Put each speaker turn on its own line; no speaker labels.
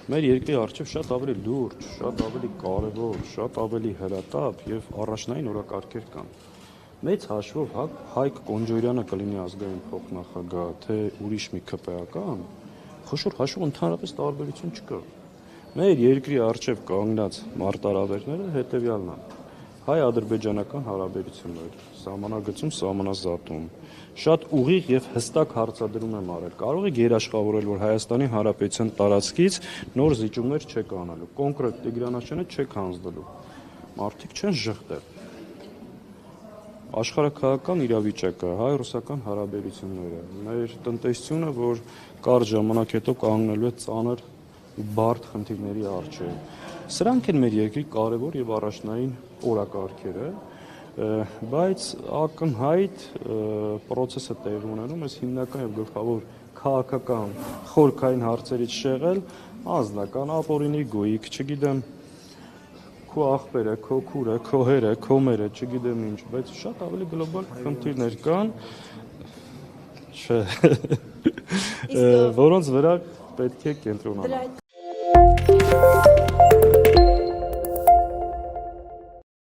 մեր երկրի առջև շատ ավելի լուրջ, շատ ավելի կարևոր, շատ ավելի հրատապ եւ առաջնային օրակարգեր կան։ Մեծ հաշվով Հայկ Կոնջորյանը կլինի ազգային փոխնախագահ, թե ուրիշ մի ԿՊԱ-կան, խոշոր հաշվով ընդհանրապես տարբերություն չկա։ Մեր երկրի առջև կանգնած մարտահրավերները հետեւյալն են. հայ-ադրբեջանական հարաբերություններ, սահմանագծում, սահմանազատում, շատ ուղիղ եւ հստակ հարցադրում եմ արել։ Կարող եք երաշխավորել, որ Հայաստանի Հանրապետության տարածքից նոր զիջումներ չեք անելու, կոնկրետ Տիգրանաշենը չեք հանձնելու։ Մարդիկ չեն ժխտել։ Աշխարհաքաղաքական իրավիճակը, հայ-ռուսական հարաբերությունները, մեր տնտեսությունը, որ կարճ ժամանակ հետո կանգնելու է ծանր ու բարդ խնդիրների առջև։ Սրանք են մեր երկրի կարևոր եւ առաջնային օրակարգերը, բայց ակնհայտ process-ը տեղի ունենում է հիմնական եւ գլխավոր քաղաքական խորքային հարցերից շեղել անձնական ապօրինի գույք, չգիտեմ, քո ախպերը, քո քուրը, քո հերը, քո մերը, չգիտեմ ինչ, բայց շատ ավելի գլոբալ խնդիրներ կան, չէ, որոնց վրա պետք է կենտրոնանալ։